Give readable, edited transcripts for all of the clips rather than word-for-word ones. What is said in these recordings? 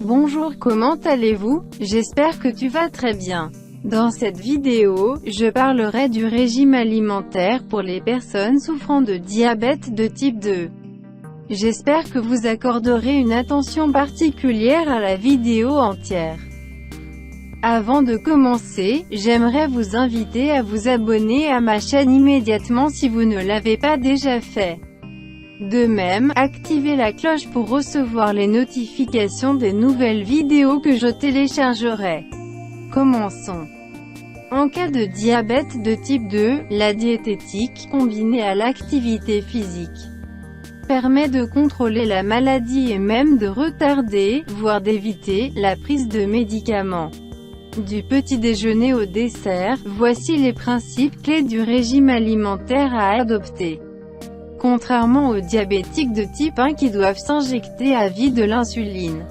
Bonjour, comment allez-vous? J'espère que tu vas très bien. Dans cette vidéo, je parlerai du régime alimentaire pour les personnes souffrant de diabète de type 2. J'espère que vous accorderez une attention particulière à la vidéo entière. Avant de commencer, j'aimerais vous inviter à vous abonner à ma chaîne immédiatement si vous ne l'avez pas déjà fait. De même, activez la cloche pour recevoir les notifications des nouvelles vidéos que je téléchargerai. Commençons. En cas de diabète de type 2, la diététique, combinée à l'activité physique, permet de contrôler la maladie et même de retarder, voire d'éviter, la prise de médicaments. Du petit déjeuner au dessert, voici les principes clés du régime alimentaire à adopter. Contrairement aux diabétiques de type 1 qui doivent s'injecter à vie de l'insuline,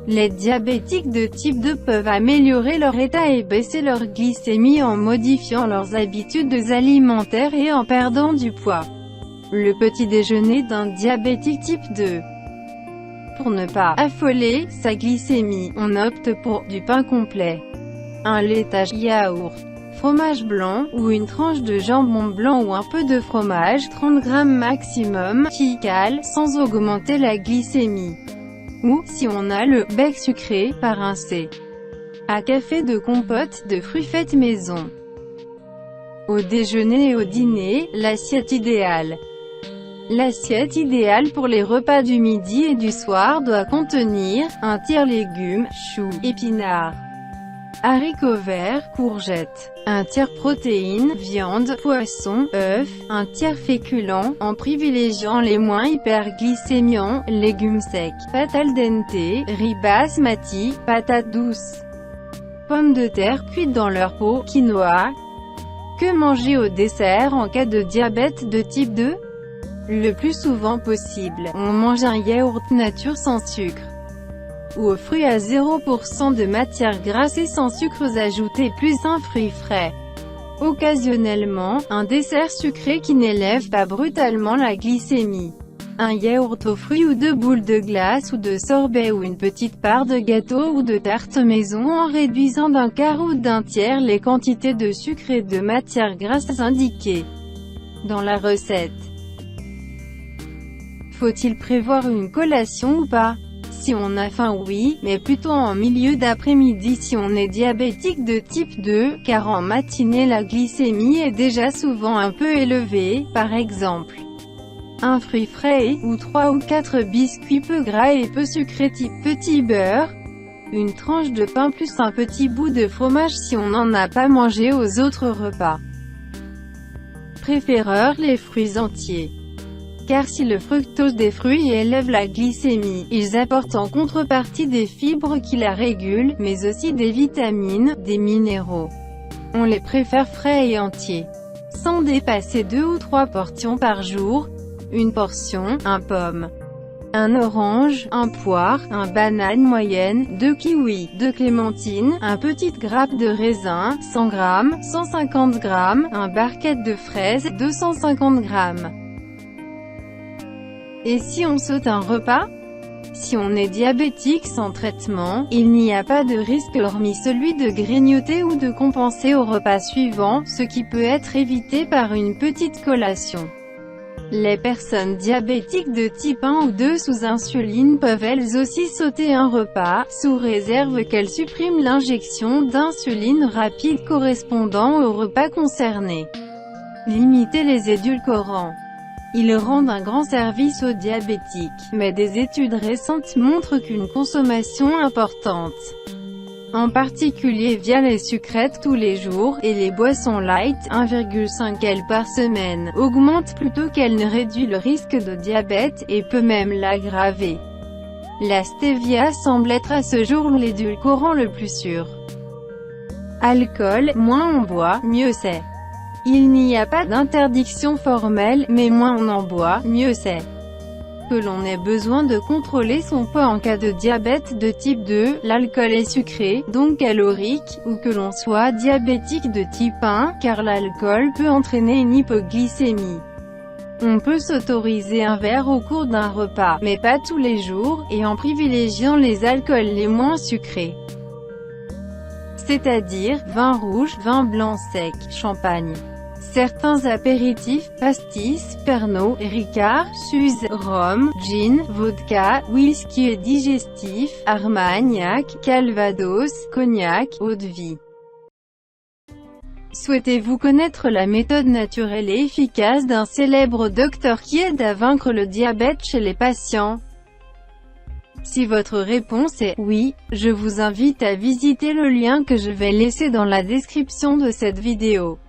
les diabétiques de type 2 peuvent améliorer leur état et baisser leur glycémie en modifiant leurs habitudes alimentaires et en perdant du poids. Le petit déjeuner d'un diabétique type 2. Pour ne pas affoler sa glycémie, on opte pour du pain complet, un laitage, yaourt, fromage blanc, ou une tranche de jambon blanc ou un peu de fromage, 30 g maximum, qui cale, sans augmenter la glycémie. Ou, si on a le bec sucré, par un C. À café de compote de fruits faite maison. Au déjeuner et au dîner, l'assiette idéale. L'assiette idéale pour les repas du midi et du soir doit contenir un tiers légumes, choux, épinards, haricots verts, courgettes, un tiers protéines, viande, poisson, œufs, un tiers féculents, en privilégiant les moins hyperglycémiants, légumes secs, pâtes al dente, riz basmati, patates douces, pommes de terre cuites dans leur peau, quinoa. Que manger au dessert en cas de diabète de type 2? Le plus souvent possible, on mange un yaourt nature sans sucre, ou aux fruits à 0% de matière grasse et sans sucres ajoutés plus un fruit frais. Occasionnellement, un dessert sucré qui n'élève pas brutalement la glycémie. Un yaourt aux fruits ou 2 boules de glace ou de sorbet ou une petite part de gâteau ou de tarte maison en réduisant d'un quart ou d'un tiers les quantités de sucre et de matière grasse indiquées dans la recette. Faut-il prévoir une collation ou pas? Si on a faim, oui, mais plutôt en milieu d'après-midi si on est diabétique de type 2, car en matinée la glycémie est déjà souvent un peu élevée, par exemple un fruit frais, ou 3 ou 4 biscuits peu gras et peu sucrés type petit beurre, une tranche de pain plus un petit bout de fromage si on n'en a pas mangé aux autres repas. Préféreur les fruits entiers. Car si le fructose des fruits élève la glycémie, ils apportent en contrepartie des fibres qui la régulent, mais aussi des vitamines, des minéraux. On les préfère frais et entiers. Sans dépasser 2 ou 3 portions par jour. Une portion, un pomme, un orange, un poire, un banane moyenne, 2 kiwis, 2 clémentines, un petite grappe de raisin, 100 g, 150 g, un barquette de fraises, 250 g. Et si on saute un repas? Si on est diabétique sans traitement, il n'y a pas de risque hormis celui de grignoter ou de compenser au repas suivant, ce qui peut être évité par une petite collation. Les personnes diabétiques de type 1 ou 2 sous insuline peuvent elles aussi sauter un repas, sous réserve qu'elles suppriment l'injection d'insuline rapide correspondant au repas concerné. Limiter les édulcorants. Ils rendent un grand service aux diabétiques, mais des études récentes montrent qu'une consommation importante, en particulier via les sucrètes tous les jours, et les boissons light, 1,5 L par semaine, augmente plutôt qu'elle ne réduit le risque de diabète, et peut même l'aggraver. La stevia semble être à ce jour l'édulcorant le plus sûr. Alcool, moins on boit, mieux c'est. Il n'y a pas d'interdiction formelle, mais moins on en boit, mieux c'est. Que l'on ait besoin de contrôler son poids en cas de diabète de type 2, l'alcool est sucré, donc calorique, ou que l'on soit diabétique de type 1, car l'alcool peut entraîner une hypoglycémie. On peut s'autoriser un verre au cours d'un repas, mais pas tous les jours, et en privilégiant les alcools les moins sucrés. C'est-à-dire, vin rouge, vin blanc sec, champagne. Certains apéritifs, pastis, pernod, ricard, suze, rhum, gin, vodka, whisky et digestif, armagnac, calvados, cognac, eau-de-vie. Souhaitez-vous connaître la méthode naturelle et efficace d'un célèbre docteur qui aide à vaincre le diabète chez les patients? Si votre réponse est « oui », je vous invite à visiter le lien que je vais laisser dans la description de cette vidéo.